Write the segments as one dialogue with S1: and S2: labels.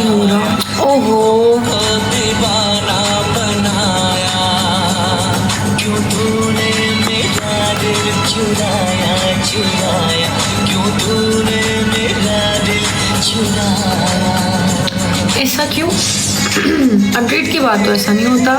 S1: हो रहा। ओहो
S2: दीवाना बनाया, क्यों तूने मेरा दिल चुराया चुराया, क्यों तूने मेरा दिल चुराया।
S1: ऐसा क्यों? अपडेट के बाद तो ऐसा नहीं होता।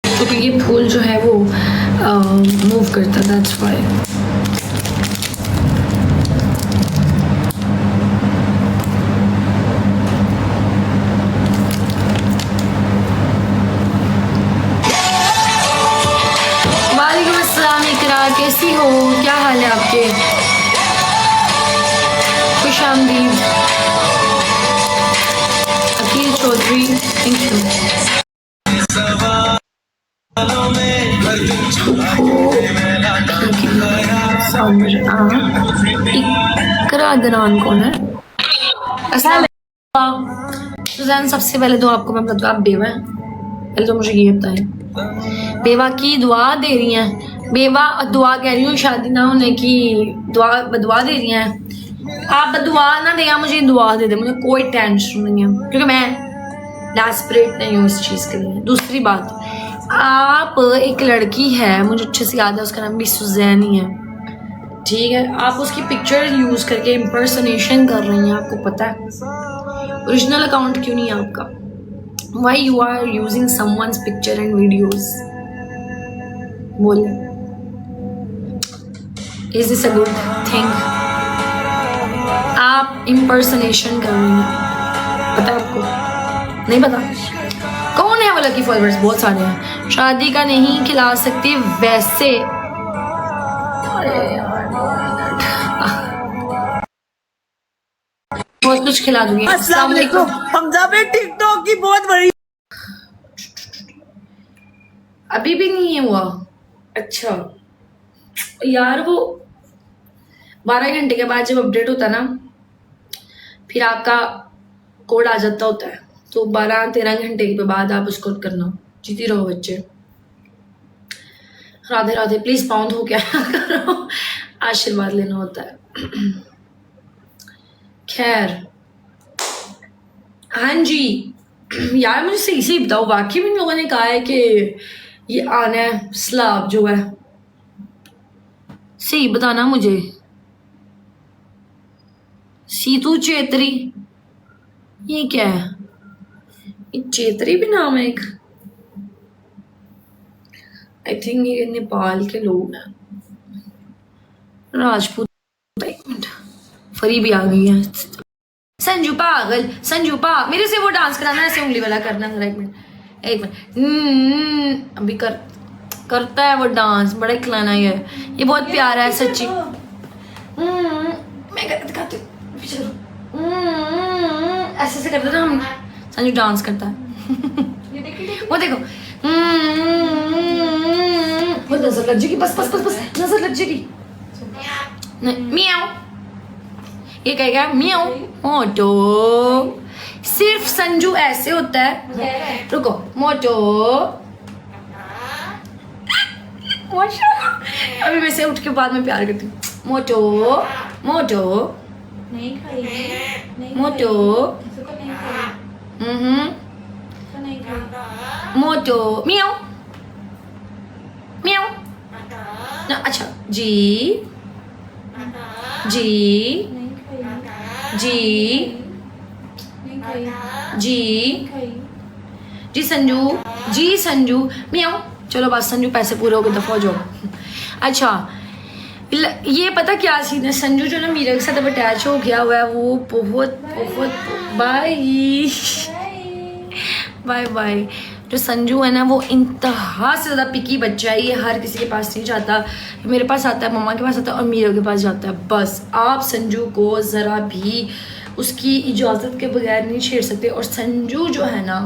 S1: तो ये फूल जो है वो मूव करता, दैट्स व्हाई। वालेकुम अस्सलाम इकरार, कैसी हो, क्या हाल है आपके? खुश आमदीद अकील चौधरी, थैंक यू। इकरा दरान कौन है? सुजैन, सबसे पहले तो आपको मैं बता, आप बेवा हैं, पहले तो मुझे ये बताएं, बेवा की दुआ दे रही हैं? बेवा दुआ कह रही हूँ, शादी ना होने की दुआ बदुआ दे रही हैं। आप बदुआ ना दें, मुझे दुआ दे दे, मुझे कोई टेंशन नहीं है, क्योंकि मैं डेस्परेट नहीं हूँ इस चीज़ के लिए। दूसरी बात, आप एक लड़की है, मुझे अच्छे से याद है, उसका नाम भी सुजैन ही है, ठीक है? आप उसकी पिक्चर यूज़ करके इम्पर्सनेशन कर रही हैं, आपको पता है? ओरिजिनल अकाउंट क्यों नहीं है आपका? Why you are using someone's picture and videos? बोले, is this a good thing? आप impersonation कर रही हैं, पता है आपको? नहीं पता? कौन है वो लकी फॉलोअर्स? बहुत सारे हैं। शादी का नहीं खिला सकती वैसे, बहुत कुछ खिला दूंगी। अस्सलाम वालेकुम।
S3: हमजा पे टिकटॉक की बहुत बड़ी
S1: अभी भी नहीं हुआ? अच्छा यार, वो 12 घंटे के बाद जब अपडेट होता है ना, फिर आपका कोड आ जाता होता है, तो 12-13 घंटे के बाद आप उसको करना। जीती रहो बच्चे, राधे राधे। प्लीज पाउंड हो क्या करो, आशीर्वाद लेना होता है। खैर, हाँ जी यार, मुझे सही से बताओ, वाकई में इन लोगों ने कहा है कि ये आना है स्लाब जो है? सही बताना मुझे। सीतू चेत्री, ये क्या है? ये चेत्री भी नाम है एक? आई थिंक ये नेपाल के लोग हैं, राजपूत। फरी भी आ गई है। संजू पागल, संजू पा मेरे से वो डांस कराना, ऐसे उंगली वाला करना। एक मिनट, एक मिनट। अभी करता है वो डांस, बड़ा खिलाना है ये बहुत प्यारा है सच्ची। मैं दिखाती हूँ, ऐसे से करते ना हम। संजू डांस करता है। वो देखो, वो नजर लग जाएगी, बस बस बस बस, नजर लग जाएगी। मियाओ, ये कहेगा मियाओ। मोटो, सिर्फ संजू ऐसे होता है। रुको, मोटो, अभी मैं से उठ के बाद में प्यार करती हूँ। मोटो, मोटो,
S4: नहीं खाई,
S1: मोटो, मोटो, मियाओ, मियाओ। अच्छा, जी जी जी जी जी संजू, जी संजू, मियाओ। चलो बस संजू, पैसे पूरे हो गए, दफा हो जाओ। अच्छा, ये पता क्या सीन है, संजू जो ना मीरा के साथ अब अटैच हो गया हुआ है, वो बहुत बहुत बाय बाय बाय। जो संजू है ना वो इंतहा से ज़्यादा पिकी बच्चा है, ये हर किसी के पास नहीं जाता, मेरे पास आता है, मम्मा के पास आता है और मीरा के पास जाता है। बस आप संजू को ज़रा भी उसकी इजाज़त के बगैर नहीं छेड़ सकते। और संजू जो है ना,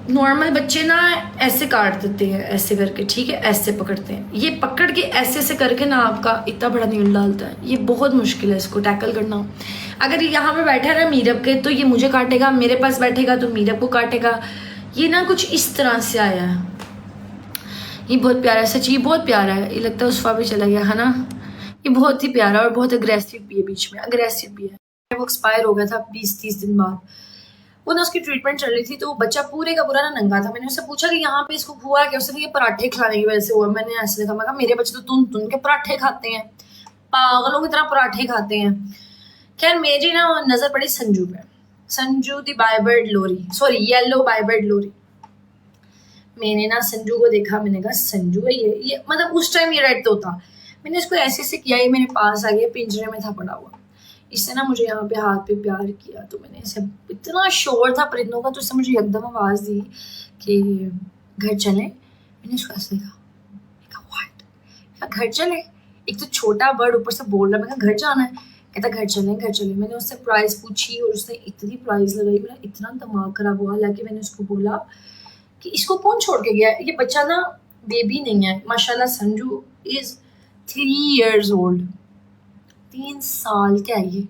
S1: नॉर्मल बच्चे ना ऐसे काट देते हैं ऐसे करके, ठीक है, ऐसे पकड़ते हैं, ये पकड़ के ऐसे ऐसे करके ना आपका इतना बड़ा नील डालता है। ये बहुत मुश्किल है इसको टैकल करना। अगर ये यहाँ पे बैठा है ना मीरब के, तो ये मुझे काटेगा, मेरे पास बैठेगा तो मीरब को काटेगा। ये ना कुछ इस तरह से आया है। ये बहुत प्यारा है, सच्ची ये बहुत प्यारा है। ये लगता है उस भी चला गया है ना। ये बहुत ही प्यारा और बहुत अग्रेसिव भी है, बीच में अग्रेसिव भी है। वो एक्सपायर हो गया था 20-30 दिन बाद। वो ना उसकी ट्रीटमेंट चल रही थी, तो बच्चा पूरे का पूरा ना नंगा था। मैंने उससे पूछा कि यहाँ पे इसको हुआ क्या, उसने ये पराठे खिलाने की वजह से हुआ। मैंने ऐसे देखा, मैं कहा मेरे बच्चे तो तुन के पराठे खाते हैं, पागलों की तरह पराठे खाते हैं। खैर मेरी ना नजर पड़ी संजू पे, संजू दी बायबर्ड लोरी, सॉरी येलो बायबर्ड लोरी। मैंने ना संजू को देखा, मैंने कहा संजू है ये मतलब उस टाइम ये रेड तोता। मैंने इसको ऐसे ऐसे किया, ये मेरे पास आ गया, पिंजरे में था पड़ा हुआ। इसने ना मुझे यहाँ पे हाथ पे प्यार किया, तो मैंने इसे, इतना शोर था परिंदों का, तो इसने मुझे एकदम आवाज़ दी कि घर चलें। मैंने इसको ऐसे देखा, व्हाट, घर चले? एक तो छोटा बर्ड ऊपर से बोल रहा, मैं घर जाना है, कहता घर चलें घर चलें। मैंने उससे प्राइस पूछी और उसने इतनी प्राइस लगाई, मेरा इतना दिमाग खराब हुआ। हालांकि मैंने उसको बोला कि इसको कौन छोड़ के गया, ये बच्चा ना बेबी नहीं है माशाल्लाह। संजू इज़ 3 years old, 3 साल का है ये।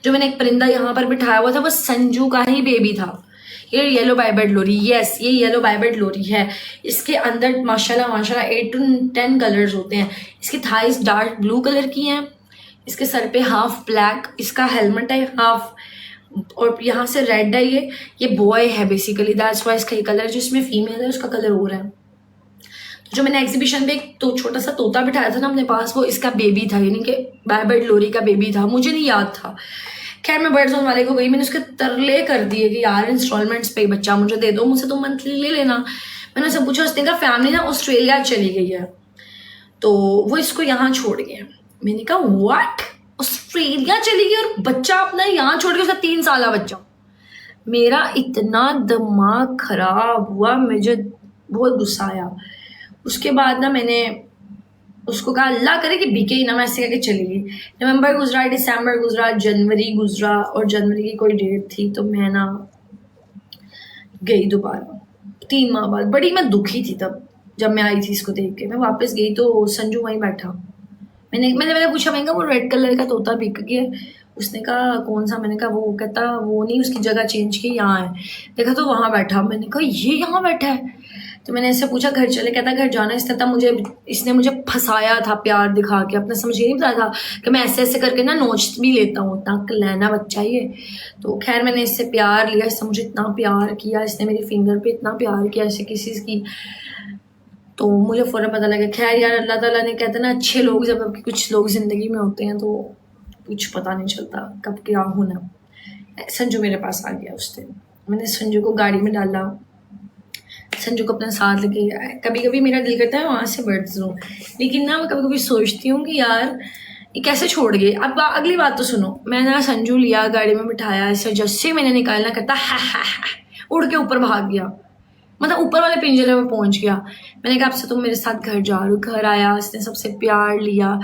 S1: जो मैंने एक परिंदा यहाँ पर बिठाया हुआ था वो संजू का ही बेबी था। ये येलो बायबर्ड लोरी, यस ये येलो बायबर्ड लोरी है। इसके अंदर माशाल्लाह माशाल्लाह 8 to 10 कलर्स होते हैं। इसकी थाइस डार्क ब्लू कलर की हैं, इसके सर पे हाफ ब्लैक इसका हेलमेट है हाफ, और यहाँ से रेड है। ये बॉय है बेसिकली, दैट्स वाई इसका कलर, जिसमें फीमेल है उसका कलर हो रहा है। जो मैंने एग्जीबिशन पे एक तो छोटा सा तोता बिठाया था ना अपने पास, वो इसका बेबी था, यानी कि बायबर्ड लोरी का बेबी था। मुझे नहीं याद था। खैर मैं बर्ड जोन वाले को गई, मैंने उसके तरले कर दिए कि यार इंस्टॉलमेंट्स पे बच्चा मुझे दे दो, मुझसे तो मंथली ले लेना। मैंने उससे पूछा, उसने कहा फैमिली ना ऑस्ट्रेलिया चली गई है, तो वो इसको यहाँ छोड़ गए। मैंने कहा व्हाट, ऑस्ट्रेलिया चली गई और बच्चा अपना यहाँ छोड़ के, उसका 3 साल बच्चा। मेरा इतना दिमाग खराब हुआ, मुझे बहुत गुस्सा आया। उसके बाद ना मैंने उसको कहा अल्लाह करे कि बिके ही ना, मैं ऐसे करके चली गई। नवंबर गुजरा, दिसंबर गुजरा, जनवरी गुजरा, और जनवरी की कोई डेट थी, तो मैं ना गई दोबारा 3 माह बाद। बड़ी मैं दुखी थी तब जब मैं आई थी इसको देख के। मैं वापस गई तो संजू वहीं बैठा। मैंने पूछा, मैंने कहा वो रेड कलर का तोता बिक गया? उसने कहा कौन सा? मैंने कहा वो। कहता वो नहीं, उसकी जगह चेंज की, यहाँ है। देखा तो वहाँ बैठा। मैंने कहा ये यहाँ बैठा है? तो मैंने इससे पूछा घर चले? कहता घर जाना। इसने मुझे फंसाया था प्यार दिखा के, अपना समझ नहीं बताया था कि मैं ऐसे ऐसे करके ना नोच भी लेता हूँ, इतना लेना बच्चा ये। तो खैर मैंने इससे प्यार लिया, इसने मुझे इतना प्यार किया, इसने मेरी फिंगर पे इतना प्यार किया ऐसे किसी की, तो मुझे फ़ौरन पता लगा। खैर यार अल्लाह ताला ने, कहते ना अच्छे लोग जब आपके कुछ लोग ज़िंदगी में होते हैं तो कुछ पता नहीं चलता कब क्या होना। संजू मेरे पास आ गया उस दिन। मैंने संजू को गाड़ी में डाला, संजू को अपने साथ लेके गया। कभी कभी मेरा दिल करता है वहाँ से बढ़ लूँ, लेकिन ना मैं कभी कभी सोचती हूँ कि यार ये कैसे छोड़ गए। अब अगली बात तो सुनो, मैंने ना संजू लिया, गाड़ी में बिठाया, ऐसे जैसे मैंने निकालना करता है उड़ के ऊपर भाग गया, मतलब ऊपर वाले पिंजरे में पहुंच गया। मैंने कहा आपसे तुम मेरे साथ घर जा रहे हो। घर आया, इसने सबसे प्यार लिया,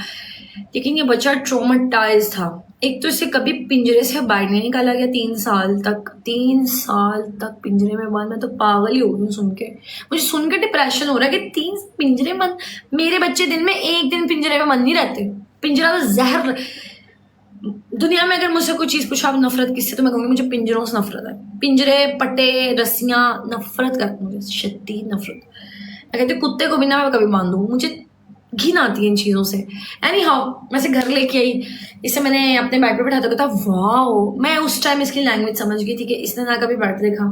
S1: लेकिन ये बच्चा ट्रॉमेटाइज था। एक तो इसे कभी पिंजरे से बाहर नहीं निकाला गया 3 साल तक। 3 साल तक पिंजरे में बंद। मैं तो पागल ही हो गई सुन के। मुझे सुन के डिप्रेशन हो रहा है कि 3 पिंजरे बंद। मेरे बच्चे दिन में 1 दिन पिंजरे में बंद नहीं रहते। पिंजरा तो जहर। दुनिया में अगर मुझसे कोई चीज़ पूछा आप नफरत किससे, तो मैं कहूँगी मुझे पिंजरों से नफरत है। पिंजरे, पट्टे, रस्सियाँ, नफरत करती मुझे, शदीद नफरत। मैं कहती हूँ कुत्ते को भी ना मैं कभी बांधूँ, मुझे घिन आती है इन चीज़ों से। एनी हाउ मैं इसे घर लेके आई, इसे मैंने अपने बेड पे बैठा था। वाह, मैं उस टाइम इसकी लैंग्वेज समझ गई थी कि इसने ना कभी बैठ देखा,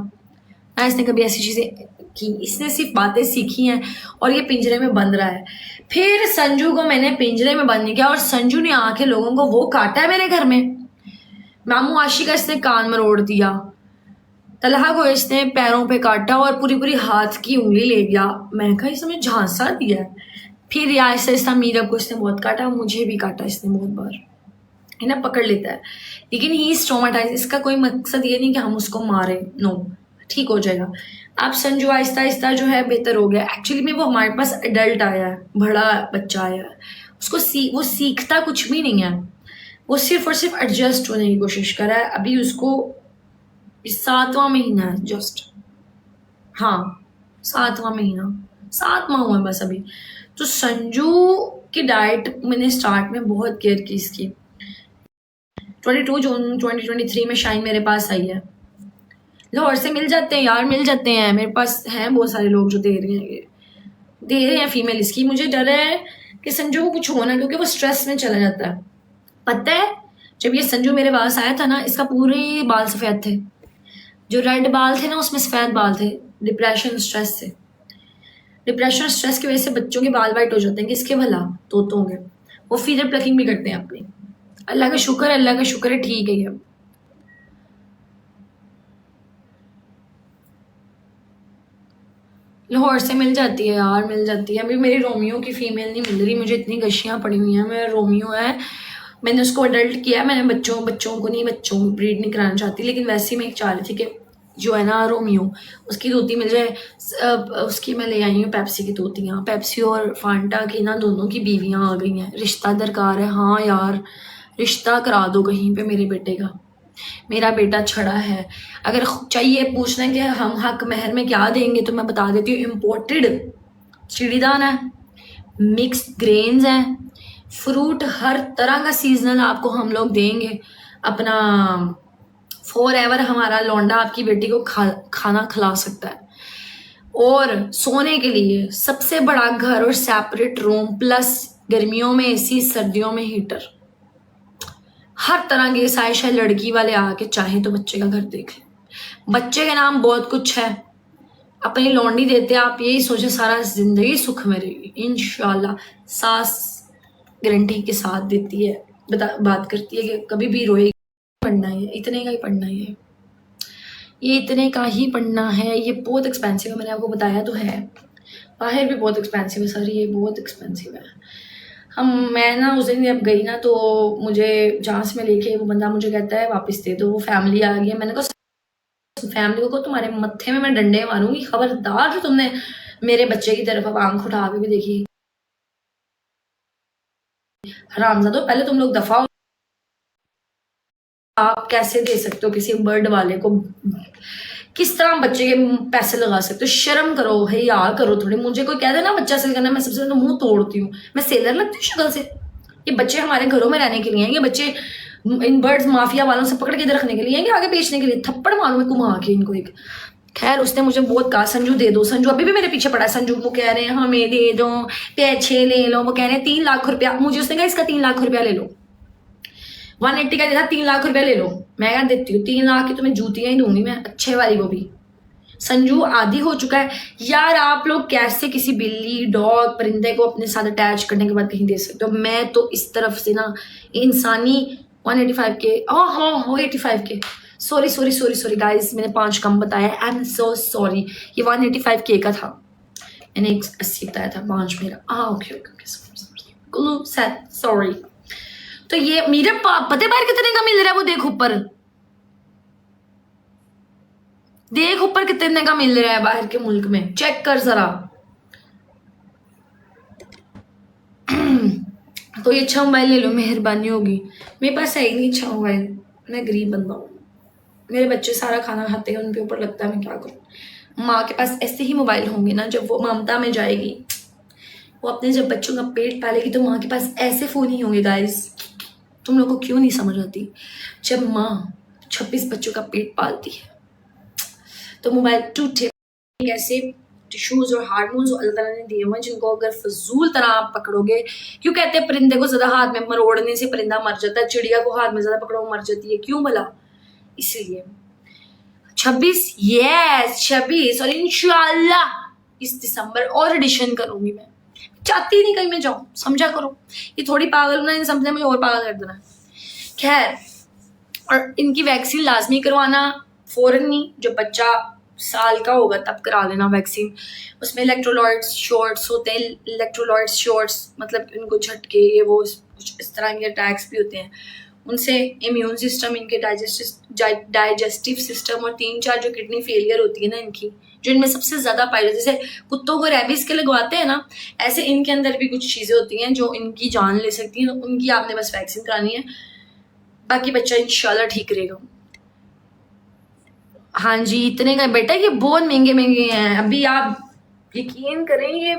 S1: ना इसने कभी ऐसी चीज़ें की, इसने सिर्फ बातें सीखी हैं और ये पिंजरे में बंद रहा है। फिर संजू को मैंने पिंजरे में बंद नहीं किया और संजू ने आके लोगों को वो काटा है मेरे घर में। मामू आशी का इसने कान मरोड़ दिया, तलहा को इसने पैरों पे काटा और पूरी पूरी हाथ की उंगली ले गया। मैंने कहा इसने झांसा दिया है। फिर आहिस्ता आहिस्ता मीरब को इसने बहुत काटा, मुझे भी काटा इसने बहुत बार, है ना, पकड़ लेता है। लेकिन ही इज ट्रॉमेटाइज। इसका कोई मकसद ये नहीं कि हम उसको मारें, नो, ठीक हो जाएगा। अब संजू आहिस्ता आहिस्ता जो है बेहतर हो गया। एक्चुअली में वो हमारे पास एडल्ट आया है, बड़ा बच्चा आया है, उसको वो सीखता कुछ भी नहीं है, वो सिर्फ और सिर्फ एडजस्ट होने की कोशिश कर रहा है। अभी उसको 7वां महीना है जस्ट, हाँ 7वां महीना, 7वां हुआ है बस अभी। तो संजू की डाइट मैंने स्टार्ट में बहुत केयर की इसकी। 22 जून 2023 में शाइन मेरे पास आई है। लाहौर से मिल जाते हैं यार, मिल जाते हैं, मेरे पास हैं बहुत सारे लोग जो दे रहे हैं फीमेल इसकी। मुझे डर है कि संजू को कुछ होना, क्योंकि वो स्ट्रेस में चला जाता है। पता है जब ये संजू मेरे पास आया था ना, इसका पूरे बाल सफ़ेद थे, जो रेड बाल थे ना उसमें सफ़ेद बाल थे। डिप्रेशन स्ट्रेस से, डिप्रेशन स्ट्रेस की वजह से बच्चों के बाल वाइट हो जाते हैं, किसके भला, तोतों के। वो फीदर प्लकिंग भी करते हैं अपनी। अल्लाह का शुक्र है, ठीक है ये। लाहौर से मिल जाती है यार, मिल जाती है। अभी मेरी रोमियो की फीमेल नहीं मिल रही, मुझे इतनी गशियाँ पड़ी हुई हैं। मेरा रोमियो है, मैंने उसको अडल्ट किया, मैंने बच्चों को ब्रीड नहीं कराना चाहती, लेकिन वैसे ही मैं एक चाह रही थी कि जो है ना रोमियो, उसकी तोती मिल जाए। उसकी मैं ले आई हूँ पेप्सी की तोतियाँ, पेप्सी और फांटा की ना दोनों की बीवियाँ आ गई हैं। रिश्ता दरकार है, हाँ यार रिश्ता करा दो कहीं पे मेरे बेटे का, मेरा बेटा छड़ा है। अगर चाहिए पूछना है कि हम हक महर में क्या देंगे, तो मैं बता देती हूँ, इम्पोर्टेड चिड़ीदान है, मिक्स ग्रेन्स हैं, फ्रूट हर तरह का सीजनल आपको हम लोग देंगे। अपना फॉर एवर हमारा लौंडा आपकी बेटी को खाना खिला सकता है। और सोने के लिए सबसे बड़ा घर और सेपरेट रूम, प्लस गर्मियों में एसी, सर्दियों में हीटर, हर तरह के साइशा लड़की वाले आके चाहे तो बच्चे का घर देख लें। बच्चे के नाम बहुत कुछ है, अपनी लौंडी देते हैं, आप यही सोचे सारा जिंदगी सुख में रहेगी इंशाल्लाह। सास गारंटी के साथ देती है, बात करती है कि कभी भी रोएगी। पढ़ना है, इतने का ही पढ़ना है, ये इतने का ही पढ़ना है। ये बहुत एक्सपेंसिव है, मैंने आपको बताया तो है, बाहर भी बहुत एक्सपेंसिव है सर, ये बहुत एक्सपेंसिव है। मैं ना उस दिन जब गई ना, तो मुझे जहाँ से मैं लेके, वो बंदा मुझे कहता है वापस दे दो, वो फैमिली आ गई है। मैंने कहा फैमिली को तुम्हारे मत्थे में मैं डंडे मारूंगी, खबरदार जो तुमने मेरे बच्चे की तरफ अब आंख उठा के भी देखी। हरामजादो, पहले तुम लोग दफा हो। आप कैसे दे सकते हो किसी बर्ड वाले को, किस तरह बच्चे के पैसे लगा सकते हो? शर्म करो, है यार करो थोड़ी। मुझे कोई कह दे ना बच्चा सेल करना, मैं सबसे पहले मुंह तोड़ती हूँ। मैं सेलर लगती हूँ शक्ल से? ये बच्चे हमारे घरों में रहने के लिए हैं, ये बच्चे इन बर्ड्स माफिया वालों से पकड़ के इधर रखने के लिए हैं कि आगे बेचने के लिए? थप्पड़ मारूं मैं घुमा के इनको एक। खैर उसने मुझे बहुत कहा संजू दे दो, संजू अभी भी मेरे पीछे पड़ा है। संजू को कह रहे हैं हमें दे दो, पैसे ले लो, वो कह रहे हैं 3 लाख रुपया। मुझे उसने कहा इसका 3 लाख रुपया ले लो, 180 का देता, 3 लाख रुपया ले लो। मैं क्या देती हूँ 3 लाख की, तुम्हें जूतियां ही दूंगी मैं, अच्छे वाली वो भी। संजू आदि हो चुका है यार। आप लोग कैसे किसी बिल्ली, डॉग, परिंदे को अपने साथ अटैच करने के बाद कहीं दे सकते हो? मैं तो इस तरफ से ना इंसानी 185 के, हाँ 85 के, सॉरी गाइस, मैंने 5 कम बताया, आई एम सो सॉरी। ये 185 के का था, मैंने 80 बताया था, 5 मेरा। Okay sorry. तो ये मेरे पते बाहर कितने का मिल रहा है, वो देख ऊपर, देख ऊपर कितने का मिल रहा है बाहर के मुल्क में, चेक कर जरा। कोई अच्छा मोबाइल ले लो, मेहरबानी होगी। मेरे पास है ही नहीं अच्छा मोबाइल, मैं गरीब बंदा हूँ। मेरे बच्चे सारा खाना खाते हैं, उनके ऊपर लगता है, मैं क्या करूँ। माँ के पास ऐसे ही मोबाइल होंगे ना, जब वो ममता में जाएगी, वो अपने जब बच्चों का पेट पालेगी, तो माँ के पास ऐसे फोन ही होंगे गाइस। तुम लोग को क्यों नहीं समझ आती? जब माँ 26 बच्चों का पेट पालती है, तो मोबाइल टूटे कैसे टिश्यूज और हार्मोन्स अल्लाह ताला ने दिए हुए, जिनको अगर फजूल तरह आप पकड़ोगे। क्यों कहते हैं परिंदे को ज्यादा हाथ में मरोड़ने से परिंदा मर जाता है, चिड़िया को हाथ में ज्यादा पकड़ो मर जाती है, क्यों भला? इसीलिए 26 और इंशाल्लाह इस दिसंबर और एडिशन करूंगी। मैं चाहती नहीं कहीं मैं जाऊं, समझा करो। ये थोड़ी पागल ना, इन समझने मुझे और पागल कर देना। खैर, और इनकी वैक्सीन लाजमी करवाना, फौरन नहीं, जो बच्चा साल का होगा तब करा लेना वैक्सीन। उसमें इलेक्ट्रोलाइट्स शॉर्ट्स होते हैं, इलेक्ट्रोलाइट्स शॉर्ट्स मतलब इनको झटके ये वो कुछ इस तरह के अटैक्स भी होते हैं, उनसे इम्यून सिस्टम, इनके डाइजेस्टिव सिस्टम और 3-4 जो किडनी फेलियर होती है ना इनकी, जो इनमें सबसे ज़्यादा पाई जाती है। जैसे कुत्तों को रेबीज के लगवाते हैं ना, ऐसे इनके अंदर भी कुछ चीज़ें होती हैं जो इनकी जान ले सकती हैं, तो उनकी आपने बस वैक्सीन करानी है, बाकी बच्चा इंशाल्लाह ठीक रहेगा। हाँ जी, इतने का बेटा, ये बहुत महंगे महंगे हैं। अभी आप यकीन करें ये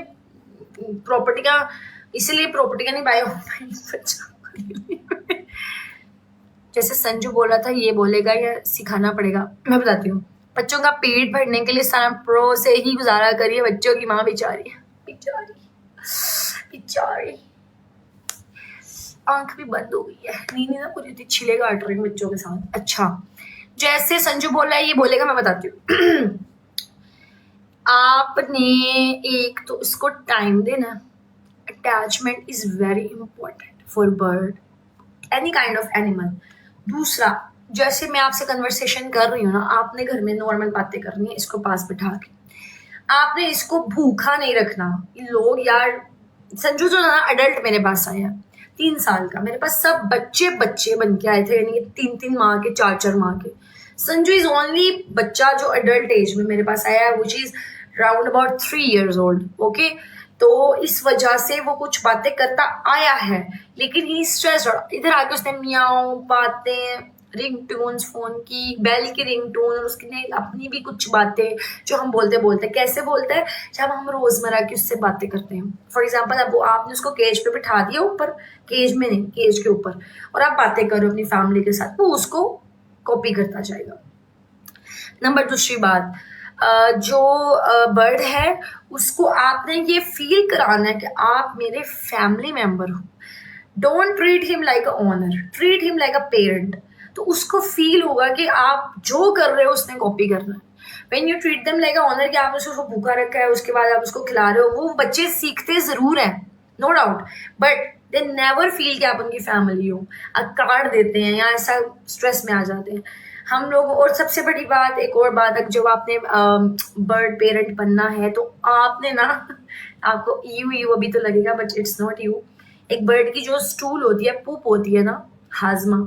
S1: प्रॉपर्टी का, इसीलिए प्रॉपर्टी का नहीं बाय हो पाई। जैसे संजू बोल रहा था, ये बोलेगा या सिखाना पड़ेगा। मैं बताती हूँ, बच्चों का पेट भरने के लिए सारा प्रो से ही गुजारा करिए। बच्चों की माँ बेचारी बेचारी बेचारी, आंख भी बंद हो गई है, नींद ना पूरी होती, छिले काट रहे हैं बच्चों के साथ। अच्छा, जैसे संजू बोल रहा है ये बोलेगा, मैं बताती हूँ। आपने एक तो इसको टाइम देना, attachment is very important for bird, any kind of animal. दूसरा, जैसे मैं आपसे कन्वर्सेशन कर रही हूँ ना, आपने घर में नॉर्मल बातें करनी है, इसको पास बिठा के। आपने इसको भूखा नहीं रखना। ये लोग यार, संजू जो ना अडल्ट मेरे पास आया 3 साल का, मेरे पास सब बच्चे बच्चे बन के आए थे, यानी 3-3 माह के, 4-4 माह के। संजू इज ओनली बच्चा जो अडल्ट एज में मेरे पास आया है, which is round about 3 years old, okay. तो इस वजह से वो कुछ बातें करता आया है, लेकिन ही स्ट्रेस्ड। इधर आके उसने मियाओ बातें, रिंग टून्स, फोन की बेल की रिंग टून, और उसने अपनी भी कुछ बातें जो हम बोलते कैसे बोलते हैं, जब हम रोजमर्रा की उससे बातें करते हैं। फॉर एग्जाम्पल, अब वो आपने उसको केज पे बिठा दिया, ऊपर केज में नहीं, केज के ऊपर, और आप बातें करो अपनी फैमिली के साथ, वो उसको कॉपी करता जाएगा। नंबर दूसरी बात, जो बर्ड है उसको आपने ये फील कराना है कि आप मेरे फैमिली मेंबर हो। Don't treat him like a owner, treat him like a parent. तो उसको फील होगा कि आप जो कर रहे हो उसने कॉपी करना है। When you treat them like a owner, कि आपने उसको भूखा रखा है, उसके बाद आप उसको खिला रहे हो, वो बच्चे सीखते जरूर हैं, no doubt, but they never feel कि आप उनकी फैमिली हो। काट देते हैं या ऐसा स्ट्रेस में आ जाते हैं हम लोग। और सबसे बड़ी बात, एक और बात, जब आपने बर्ड पेरेंट बनना है तो आपने ना, आपको यू अभी तो लगेगा, बट इट्स नॉट यू। एक बर्ड की जो स्टूल होती है, पूप होती है ना, हाजमा,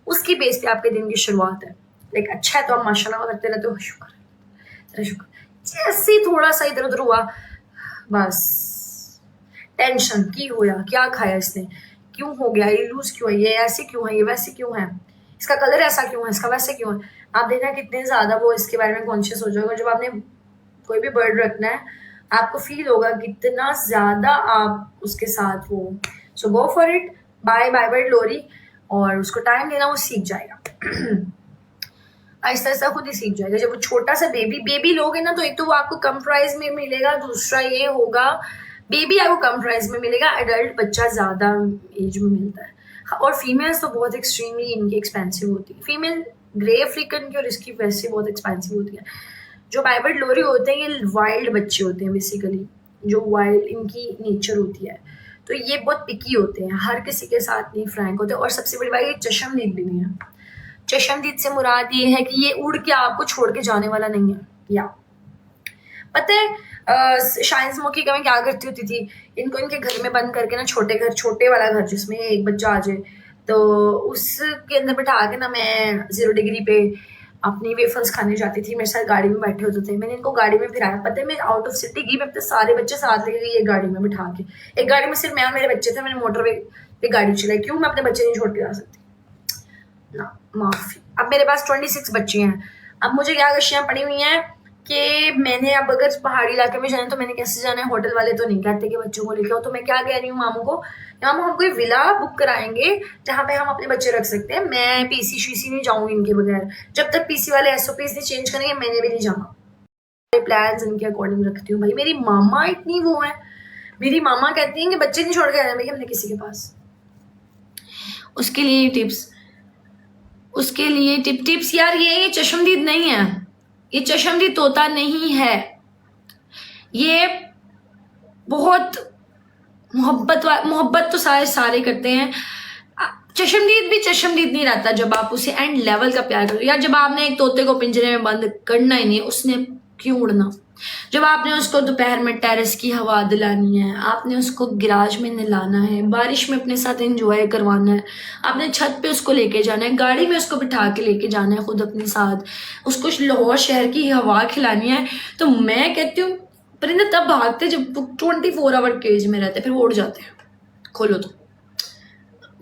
S1: उसकी बेस पे आपके दिन की शुरुआत है। लाइक अच्छा है तो आप माशाल्लाह करते रहते हो, शुक्र तेरा शुक्र। जैसे ही थोड़ा सा इधर उधर हुआ, बस टेंशन की होया, क्या खाया इसने, क्यों हो गया, ये लूज क्यों है, ये ऐसे क्यों है, ये वैसे क्यों है, इसका कलर ऐसा क्यों है, इसका वैसे क्यों है। आप देखना कितने ज्यादा वो इसके बारे में कॉन्शियस हो जाएगा। जब आपने कोई भी बर्ड रखना है, आपको फील होगा कितना ज्यादा आप उसके साथ वो। So go for it, bye bye bird lorry, और उसको टाइम देना, वो सीख जाएगा। आहिस्ता आहिस्ता खुद ही सीख जाएगा। जब वो छोटा सा बेबी लोगे ना, तो एक तो वो आपको कम प्राइस में मिलेगा, दूसरा ये होगा बेबी आपको कम प्राइस में मिलेगा, एडल्ट बच्चा ज्यादा एज में मिलता है। और फीमेल्स तो बहुत एक्सट्रीमली इनकी एक्सपेंसिव होती है। फीमेल ग्रे अफ्रीकन की और इसकी वैसे बहुत एक्सपेंसिव होती है। जो बाइबर्ड लोरी होते हैं, ये वाइल्ड बच्चे होते हैं बेसिकली, जो वाइल्ड इनकी नेचर होती है, तो ये बहुत पिकी होते हैं, हर किसी के साथ नहीं फ्रैंक होते। और सबसे बड़ी बात, ये चशमदीद भी नहीं है। चशमदीद से मुराद ये है कि ये उड़ के आपको छोड़ के जाने वाला नहीं है। या पता है शाइन स्मोकी का मैं क्या करती होती थी, इनको इनके घर में बंद करके ना, छोटे वाला घर जिसमें एक बच्चा आ जाए, तो उसके अंदर बिठा के ना मैं 0 डिग्री पे अपनी वेफर्स खाने जाती थी। मेरे साथ गाड़ी में बैठे होते थे, मैंने इनको गाड़ी में फिराया। पता है मैं आउट ऑफ सिटी गई, मैं अपने सारे बच्चे साथ लेके गई एक गाड़ी में बिठा के। एक गाड़ी में सिर्फ मैं और मेरे बच्चे थे, मैंने मोटरवे पे गाड़ी चलाई। क्यों? मैं अपने बच्चे नहीं छोड़ के जा सकती ना, माफी। अब मेरे पास 26 बच्चे हैं। अब मुझे क्या गशियाँ पड़ी हुई हैं कि मैंने अब अगर पहाड़ी इलाके में जाना तो मैंने कैसे जाना है। होटल वाले तो नहीं कहते कि बच्चों को लेके आओ, तो मैं क्या कह रही हूँ मामू को, मामू हम कोई विला बुक कराएंगे जहाँ पे हम अपने बच्चे रख सकते हैं। मैं पीसी शीसी नहीं जाऊंगी इनके बगैर, जब तक पीसी वाले SOPs नहीं चेंज करेंगे मैंने भी नहीं जाना। प्लान इनके अकॉर्डिंग रखती हूँ। भाई मेरी मामा इतनी वो है, मेरी मामा कहती है कि बच्चे नहीं छोड़ के आना भैया हमने किसी के पास। उसके लिए टिप्स, उसके लिए टिप्स यार, ये चशमदीद नहीं है, ये चशमदीद तोता नहीं है, ये बहुत मोहब्बत तो सारे करते हैं। चशमदीद भी चशमदीद नहीं रहता जब आप उसे एंड लेवल का प्यार करो। यार जब आपने एक तोते को पिंजरे में बंद करना ही नहीं, उसने क्यों उड़ना? जब आपने उसको दोपहर में टेरेस की हवा दिलानी है, आपने उसको गैराज में नहलाना है, बारिश में अपने साथ एंजॉय करवाना है, आपने छत पे उसको लेके जाना है, गाड़ी में उसको बिठा के लेके जाना है खुद अपने साथ, उसको लाहौर शहर की हवा खिलानी है, तो मैं कहती हूँ परिंदे तब भागते जब 24 आवर केज में रहते, फिर वो उड़ जाते हैं, खोलो तो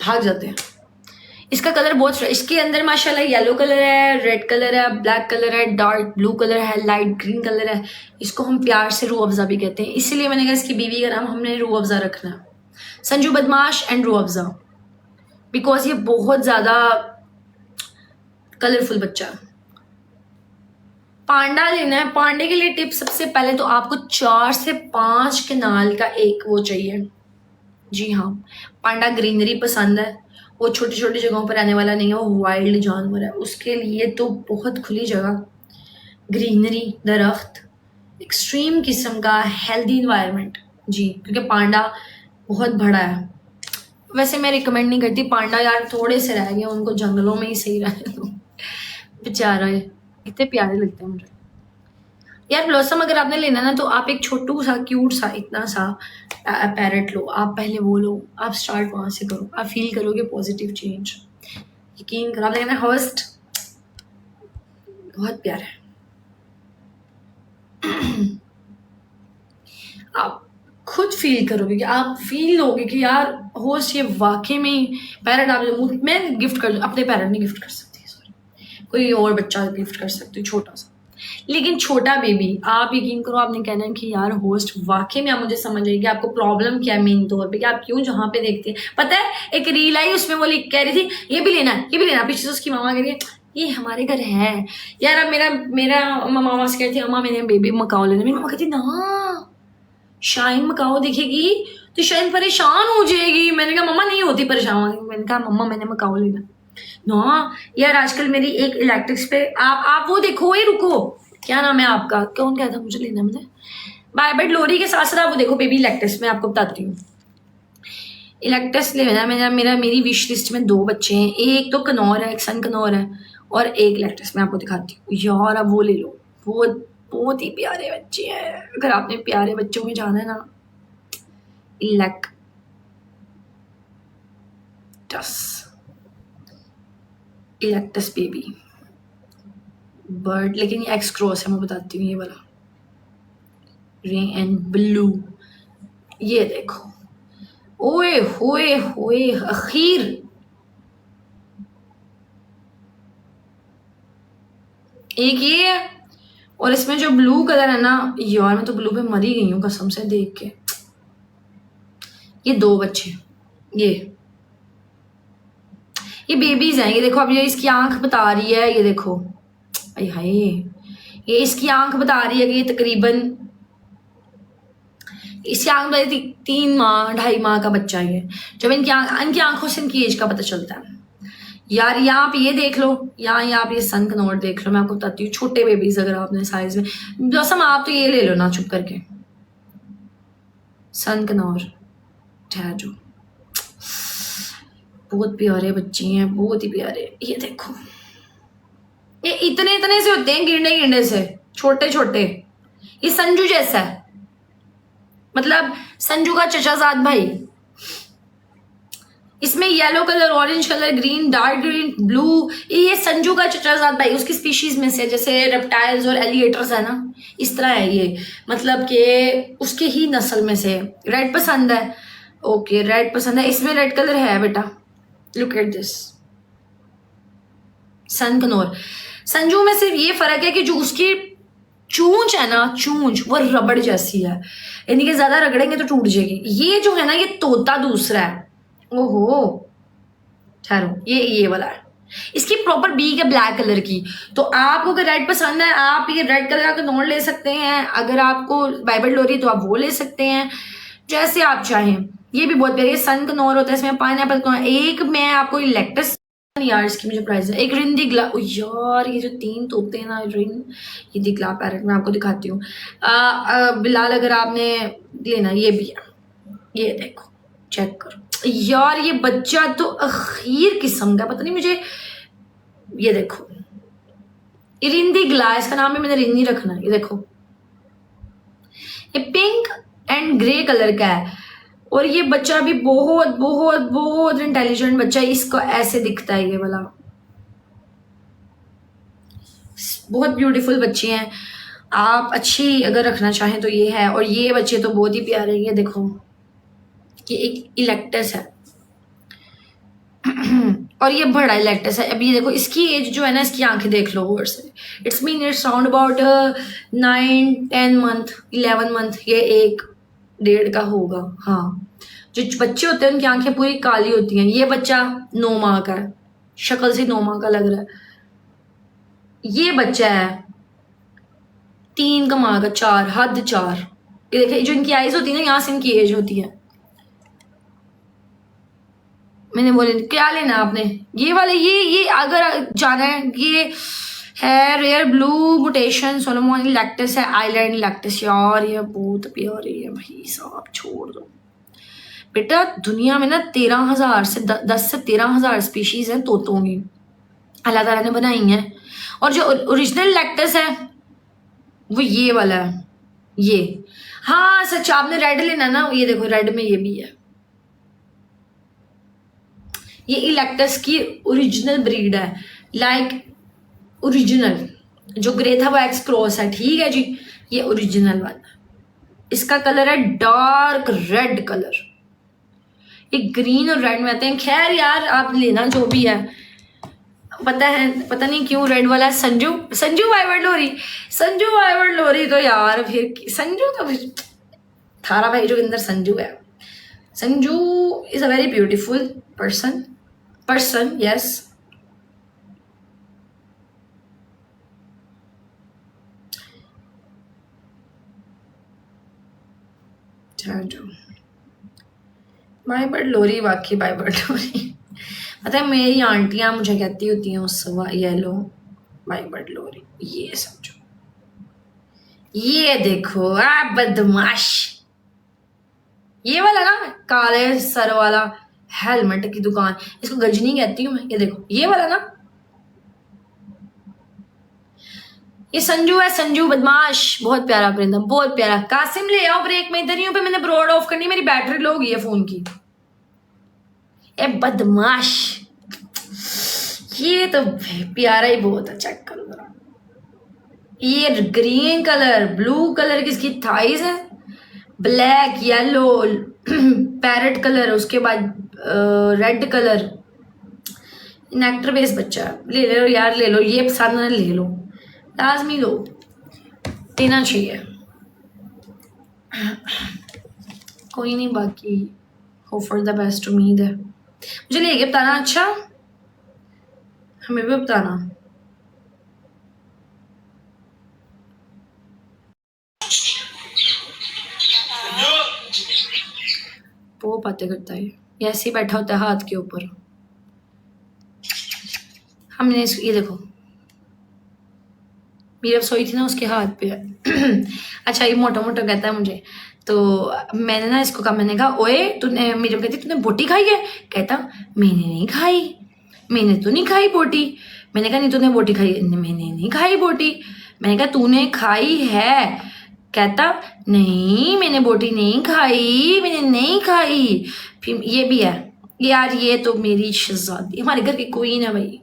S1: भाग जाते हैं। इसका कलर बहुत, इसके अंदर माशाल्लाह येलो कलर है, रेड कलर है, ब्लैक कलर है, डार्क ब्लू कलर है, लाइट ग्रीन कलर है। इसको हम प्यार से रूह अफ़ज़ा भी कहते हैं, इसीलिए मैंने कहा इसकी बीवी का नाम हमने रूह अफ़ज़ा रखना है, संजू बदमाश एंड रूह अफ़ज़ा, बिकॉज ये बहुत ज़्यादा कलरफुल बच्चा है। पांडा लेना है, पांडे के लिए टिप सबसे पहले तो आपको 4 से 5 कनाल का एक वो चाहिए। जी हाँ, पांडा ग्रीनरी पसंद है, वो छोटी छोटी जगहों पर रहने वाला नहीं है, वो वाइल्ड जानवर है, उसके लिए तो बहुत खुली जगह, ग्रीनरी, दरख्त, एक्सट्रीम किस्म का हेल्दी इन्वायरमेंट। जी, क्योंकि पांडा बहुत बड़ा है। वैसे मैं रिकमेंड नहीं करती, पांडा यार थोड़े से रह गए, उनको जंगलों में ही सही रहे तो बेचारा है, कितने प्यारे लगते हैं मुझे यार। ब्लॉसम अगर आपने लेना ना तो आप एक छोटू सा क्यूट सा इतना सा पैरेट लो, आप पहले वो लो, आप स्टार्ट वहां से करो, आप फील करोगे पॉजिटिव चेंज, यकीन करो। आप लेना हर्स्ट, बहुत प्यारा है। आप खुद फील करोगे कि आप फील लोगे कि यार होस्ट ये वाकई में पैरेट आप, मैं गिफ्ट कर, अपने पैरेट नहीं गिफ्ट कर सकती, सॉरी, कोई और बच्चा गिफ्ट कर सकती हूँ छोटा सा, लेकिन छोटा बेबी आप यकीन करो, आपने कहना है कि यार होस्ट वाकई में आप मुझे समझ आएगी, आपको प्रॉब्लम क्या है मेन तौर पे, कि आप क्यों जहाँ पे देखते हैं। पता है एक रील आई, उसमें वो कह रही थी ये भी लेना, ये भी लेना, पीछे से उसकी मामा कह रही है ये हमारे घर है यार। अब मेरा मामा से कहती है अम्मा मैंने बेबी मकाओ लेना, मेरी मामा कहती ना शाइन मकाओ दिखेगी तो शाइन परेशान हो जाएगी। मैंने कहा मम्मा नहीं होती परेशान, मैंने कहा मम्मा मैंने मकाओ लेना ना यार। आजकल मेरी एक इलेक्ट्रिक्स पे आप वो देखो, ये रुको, क्या नाम है आपका, कौन कहता मुझे लेना, मुझे बायबेट लोरी के साथ साथ वो देखो बेबी इलेक्ट्रिक्स, मैं आपको बताती हूँ इलेक्ट्रिक्स लेना। मेरी विश लिस्ट में 2 बच्चे हैं, एक तो कनौर है, एक सन कनौर है, और एक इलेक्ट्रिक्स मैं आपको दिखाती हूँ यार। अब वो ले लो, वो बहुत ही प्यारे बच्चे हैं। अगर आपने प्यारे बच्चों में जाना है ना, इलेक्ट्रस बेबी बर्ड, लेकिन ये एक्स क्रॉस है, मैं बताती हूँ ये वाला ग्रीन एंड ब्लू, ये देखो, ओए होए होए, अखीर एक ये है, और इसमें जो ब्लू कलर है ना यार, मैं तो ब्लू पे मरी गई हूँ कसम से देख के। ये 2 बच्चे, ये बेबीज हैं, ये देखो। अब ये इसकी आंख बता रही है, ये देखो, अरे हाय, ये इसकी आंख बता रही है कि ये तकरीबन इसकी आंख बता 3 माह 2.5 माह का बच्चा है ये। जब इनकी आंखों से इनकी एज का पता चलता है यार। यहाँ आप ये देख लो, यहाँ आप ये सन कनौर देख लो, मैं आपको बताती हूँ छोटे बेबीज अगर आपने साइज में, ब्लॉसम आप तो ये ले लो ना चुप करके, सन कनौर ठहर जो, बहुत प्यारे बच्चे हैं, बहुत ही प्यारे। ये देखो, ये इतने इतने से होते हैं, गिरने से, छोटे छोटे। ये संजू जैसा है, मतलब संजू का चचाजाद भाई। इसमें yellow colour, orange colour, green, dark green, blue, ये संजू का चचाजाद भाई उसकी स्पीशीज में से, जैसे रेप्टाइल्स और एलिगेटर्स है ना, इस तरह है ये, मतलब कि उसके ही नस्ल में से। रेड पसंद है, ओके रेड पसंद है, इसमें रेड कलर है बेटा, लुक एट दिस। सन कनौर, संजू में सिर्फ ये फर्क है कि जो उसकी चूंच है ना, चूंच वो रबड़ जैसी है, यानी कि ज्यादा रगड़ेंगे तो टूट जाएगी। ये जो है ना, ये तोता दूसरा है। ओहो ठहरो, ये वाला है, इसकी प्रॉपर बीक है ब्लैक कलर की। तो आपको अगर रेड पसंद है, आप ये रेड कलर का कनौर ले सकते हैं। अगर आपको बाइबल लोरी तो आप वो ले सकते हैं, जैसे आप चाहें। ये भी बहुत प्यारी, सन कनौर होता है, इसमें पाइनएप्पल कनौर। एक मैं आपको इलेक्ट्रस यार, इसकी मुझे प्राइस है। एक रिंदी ग्ला, यार ये जो 3 तोते हैं ना, रिन ये दिखला पैरेट, मैं आपको दिखाती हूँ। बिलाल अगर आपने लेना, ये भी है, ये देखो चेक करो यार, ये बच्चा तो अखीर किस्म का, पता नहीं मुझे। ये देखो, रिंदी ग्ला, इसका नाम भी मैंने रिंदी रखना है। ये देखो ये पिंक एंड ग्रे कलर का है और ये बच्चा भी बहुत बहुत बहुत इंटेलिजेंट बच्चा है। इसको ऐसे दिखता है ये वाला। बहुत ब्यूटीफुल बच्चे हैं, आप अच्छी अगर रखना चाहें तो ये है। और ये बच्चे तो बहुत ही प्यारे हैं। ये देखो, ये एक इलेक्टस है और ये बड़ा इलेक्टस है। अब ये देखो, इसकी एज जो है ना, इसकी आंखें देख लो ओवर से। It's mean it's round about 9-10 month 11 month, ये 1-1.5 का होगा। हाँ, जो बच्चे होते हैं उनकी आंखें पूरी काली होती हैं। ये बच्चा 9 माह का है, शक्ल से 9 माह का लग रहा है। ये बच्चा है 3 का माह का, 4 हद 4। ये देखिए, जो इनकी आईज होती है ना, यहाँ से इनकी एज होती है। मैंने बोले क्या लेना आपने, ये वाले, ये अगर जाना है, ये है रेयर ब्लू म्यूटेशन सोलोमन इलेक्टस है, आइलैंड इलेक्टस। यार ये बहुत प्यारी है भाई साहब, छोड़ दो बेटा। दुनिया में ना 13,000 से 10 से 13,000 स्पीशीज हैं तोतों की, अल्लाह ताला ने बनाई हैं। और जो ओरिजिनल इलेक्टस है वो ये वाला है, ये। हाँ सच, आपने रेड लेना ना, ये देखो रेड में ये भी है। ये इलेक्टस की ओरिजिनल ब्रीड है, लाइक ओरिजिनल। जो ग्रे था वो एक्स क्रॉस है, ठीक है जी। ये ओरिजिनल वाला, इसका कलर है डार्क रेड कलर। ये ग्रीन और रेड में आते हैं। खैर यार, आप लेना जो भी है। पता है, पता नहीं क्यों रेड वाला है संजू वाइवर्ड लोरी तो यार फिर संजू तो थारा भाई जोगिंदर संजू है। Sanju is a very beautiful person, yes. Wayward lorry, वाकई वाइवर्ड लोरी। पता है, मेरी आंटियां मुझे कहती होती हैं उस येलो वाइवर्ड लोरी। ये समझो, ये देखो आप बदमाश, ये वाला ना काले सर वाला हेलमेट की दुकान, इसको गजनी कहती हूँ मैं। ये देखो, ये वाला ना, ये संजू है, संजू बदमाश, बहुत प्यारा परिंदा, बहुत प्यारा। कासिम ले आओ ब्रेक में, इधर ही हूं पे। मैंने ब्रॉड ऑफ करनी, मेरी बैटरी लो गई है फोन की। ए बदमाश, ये तो प्यारा ही बहुत है, चेक करो जरा। ये ग्रीन कलर, ब्लू कलर की इसकी थाइज है, ब्लैक येलो पैरेट कलर, उसके बाद रेड कलर। नेक्टर बेस बच्चा है, ले लो यार, ले लो, ये पसंद है ले लो, लाजमी लो, लेना चाहिए। कोई नहीं, बाकी होप फॉर द बेस्ट, उम्मीद है। मुझे लेके बताना, अच्छा हमें भी बताना। वो बातें करता है, ये ऐसे ही बैठा होता है हाथ के ऊपर। हमने ये देखो, मेरी रसोई थी ना, उसके हाथ पे है। अच्छा, ये मोटा मोटा कहता है मुझे, तो मैंने ना इसको कहा, मैंने कहा ओए तूने, मेरे को कहती तूने बोटी खाई है? कहता मैंने नहीं खाई, मैंने तो नहीं खाई बोटी। मैंने कहा नहीं तूने बोटी खाई? मैंने नहीं खाई बोटी। मैंने कहा तूने खाई है? कहता नहीं मैंने बोटी नहीं खाई, मैंने नहीं खाई। फिर ये भी है यार, ये तो मेरी शहजादी, हमारे घर की क्वीन है भाई।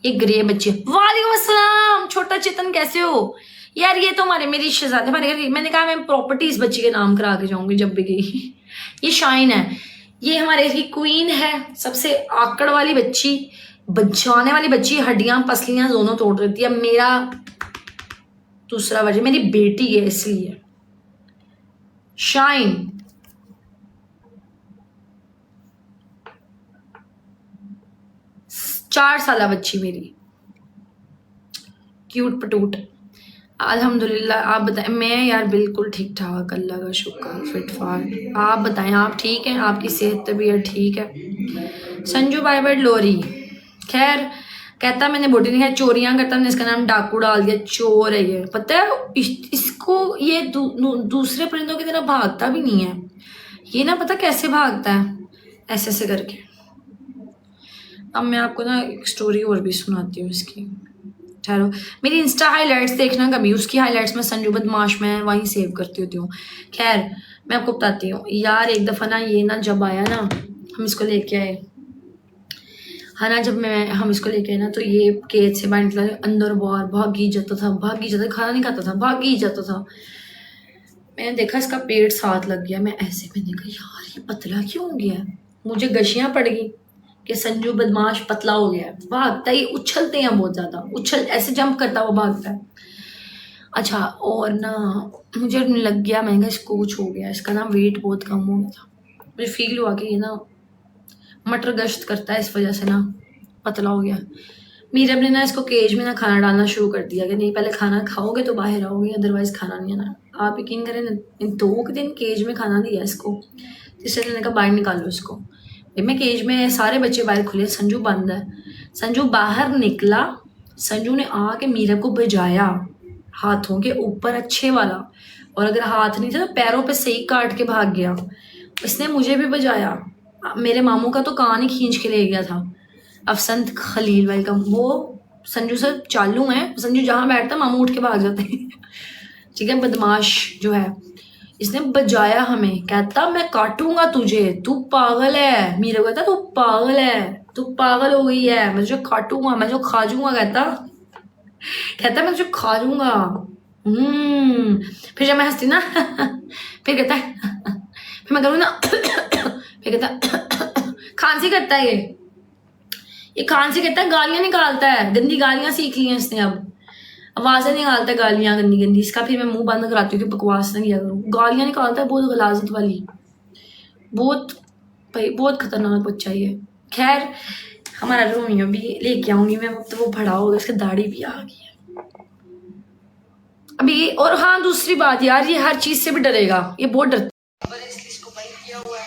S1: ये ग्रे बच्चे, वालेकुम अस्सलाम छोटा चेतन, कैसे हो यार? ये तो मेरी शहजादी, हमारे घर की। मैंने कहा मैं प्रॉपर्टी इस बच्ची के नाम करा के जाऊंगी जब भी गई। ये शाइन है, ये हमारे घर की क्वीन है, सबसे आकड़ वाली बच्ची, बचाने वाली बच्ची, हड्डियां पसलियां दोनों तोड़ देती है। मेरा दूसरा वजह, मेरी बेटी है इसलिए। शाइन, चार साल बच्ची मेरी, क्यूट पटूट। अल्हम्दुलिल्लाह, आप बताएं? मैं यार बिल्कुल ठीक ठाक, अल्लाह का शुक्र, फिट फाट। आप बताएं, आप ठीक हैं? आपकी सेहत तबीयत ठीक है? संजू बाइबर्ड लोरी, खैर कहता मैंने बोटी नहीं खाई, चोरियां करता, मैंने इसका नाम डाकू डाल दिया, चोर है ये। पता है इसको, ये दूसरे परिंदों की तरह भागता भी नहीं है। ये ना पता कैसे भागता है, ऐसे ऐसे करके। अब मैं आपको ना एक स्टोरी और भी सुनाती हूँ इसकी। ठहरो, मेरी इंस्टा हाईलाइट्स देखना कभी, उसकी हाईलाइट्स में संजू बदमाश में वहीं सेव करती होती हूँ। खैर मैं आपको बताती हूँ यार, एक दफ़ा ना ये ना जब आया ना, हम इसको लेके आए, हाँ ना, जब हम इसको लेके आए ना तो ये केज से बाहर निकला, अंदर बाहर भागी जाता था, खाना नहीं खाता था, भागी जाता था। मैंने देखा इसका पेट साथ लग गया, मैंने कहा यार ये पतला क्यों हो गया है, मुझे गशियाँ पड़ गई कि संजू बदमाश पतला हो गया है। भागता ही, उछलते हैं बहुत ज़्यादा, ऐसे जंप करता हुआ भागता है। अच्छा, और ना मुझे लग गया, मैंने कहा इसको कुछ हो गया, इसका ना वेट बहुत कम हो गया था। मुझे फील हुआ कि ये ना मटर गश्त करता है, इस वजह से ना पतला हो गया। मीरब ने ना इसको केज में ना खाना डालना शुरू कर दिया कि नहीं पहले खाना खाओगे तो बाहर आओगे, अदरवाइज खाना नहीं आना। आप यकीन करें ना, 2 दिन केज में खाना दिया इसको, तीसरे दिन का बाहर निकालो इसको। मैं केज में, सारे बच्चे बाहर खुले, संजू बंद है। संजू बाहर निकला, संजू ने आके मीरब को बजाया हाथों के ऊपर अच्छे वाला, और अगर हाथ नहीं था तो पैरों पे सही काट के भाग गया। इसने मुझे भी बजाया, मेरे मामू का तो कान ही खींच के ले गया था। अफसंत खलील वेलकम। वो संजू सर चालू हैं, संजू जहाँ बैठता मामू उठ के भाग जाते हैं। ठीक है, बदमाश जो है, इसने बजाया हमें, कहता मैं काटूंगा तुझे, तू पागल है। मीरा कहता तू पागल है, तू पागल हो गई है, मैं तुझे काटूंगा, मैं जो खा जूंगा। कहता मैं तुझे खा जूंगा। फिर जब मैं हंसती ना फिर कहता है फिर मैं करूँ ना फिर कहता खांसी करता है, ये खांसी करता है, गालियां निकालता है, गंदी गालियां सीख ली हैं इसने, अब आवाजें निकालता है गालियां गंदी गंदी। इसका फिर मैं मुंह बंद कराती हूँ कि बकवास ना किया करूँ। गालियां निकालता है बहुत गलाजत वाली, बहुत भाई बहुत खतरनाक बच्चा ये। खैर हमारा रोमियो भी लेके आऊंगी मैं, तो वो बड़ा होगा, इसकी दाढ़ी भी आ गई है अभी। और हाँ दूसरी बात यार, ये हर चीज से भी डरेगा, ये बहुत डरता है, इसलिए इसको बंद किया हुआ है।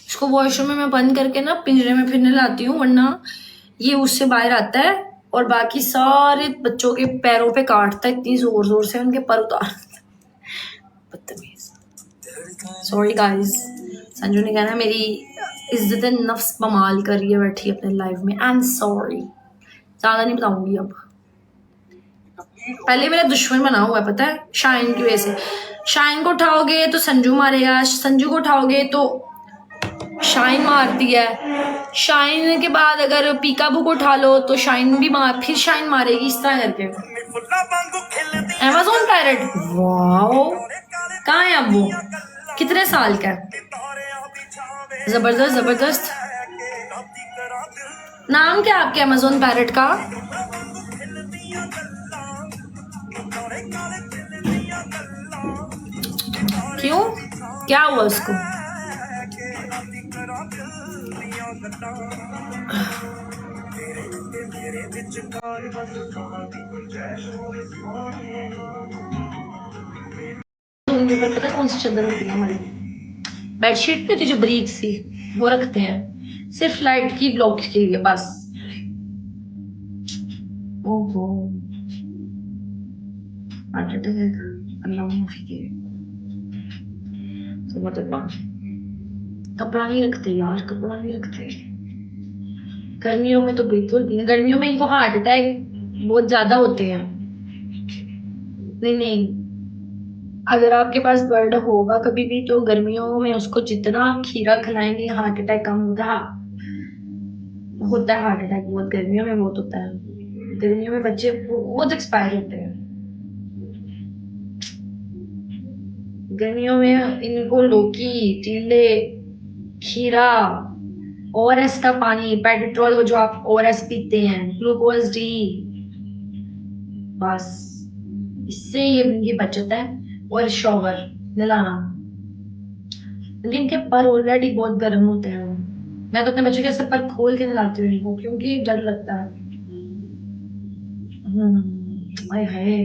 S1: इसको वॉशरूम में मैं बंद करके ना पिंजरे में फिरने लाती हूँ, वरना ये उससे बाहर आता है और बाकी सारे बच्चों के पैरों पे काटता है, इतनी जोर जोर से उनके पर उतार। बदतमीज। सॉरी गाइस, संजू ने कहना मेरी इज्जत नफ्स बमाल कर रही है बैठी अपने लाइफ में। आई एम सॉरी, ज्यादा नहीं बताऊंगी अब। पहले मेरा दुश्मन बना हुआ है पता है, शाइन की वजह से। शाइन को उठाओगे तो संजू मारेगा, संजू को उठाओगे तो शाइन मारती है, शाइन के बाद अगर पीकाबू को उठा लो तो शाइन भी फिर शाइन मारेगी, इस तरह करके। अमेज़न पैरेट, वाओ, कहाँ है अब वो, कितने साल का है? जबरदस्त जबरदस्त। नाम क्या आपके अमेज़न पैरेट का? क्यों, क्या हुआ उसको? पता कौन सी चादर होती है हमारी बेडशीट पे, जो बरीक सी वो रखते हैं सिर्फ लाइट की ब्लॉक के लिए बस। ओहो कपड़ा नहीं रखते यार, कपड़ा नहीं रखते। गर्मियों में तो बिल्कुल नहीं, गर्मियों में इनको हार्ट अटैक बहुत ज्यादा होते हैं। नहीं, अगर आपके पास बर्ड होगा कभी भी तो गर्मियों में उसको जितना खीरा खिलाएंगे हार्ट अटैक कम होता है। हार्ट अटैक बहुत गर्मियों में बहुत होता है। गर्मियों में बच्चे बहुत एक्सपायर होते हैं। गर्मियों में इनको लौकी, टिंडे, खीरा, ओआरएस का पानी, पेट्रोल जो आप ओआरएस पीते हैं, ग्लूकोज डी, बस इससे ये बचत है। और शॉवर नहलाना, लेकिन इनके पर ऑलरेडी बहुत गर्म होते हैं। मैं तो अपने बच्चों के पर खोल के नहलाती हूँ इनको, क्योंकि डर लगता है। हाय हाय,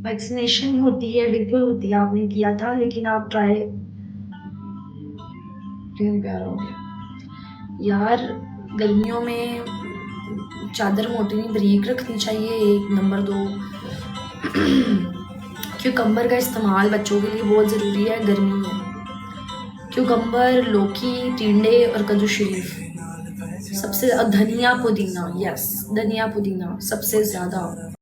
S1: वैक्सीनेशन होती है, बिल्कुल होती है, आपने किया था लेकिन आप ट्राई प्यार हो गया यार। गर्मियों में चादर मोटी नहीं बारीक रखनी चाहिए, 1 नंबर 2 क्यूकम्बर का इस्तेमाल बच्चों के लिए बहुत ज़रूरी है गर्मी में। क्यूकम्बर, लौकी, टिंडे और कद्दू शरीफ सबसे धनिया पुदीना, यस धनिया पुदीना सबसे ज्यादा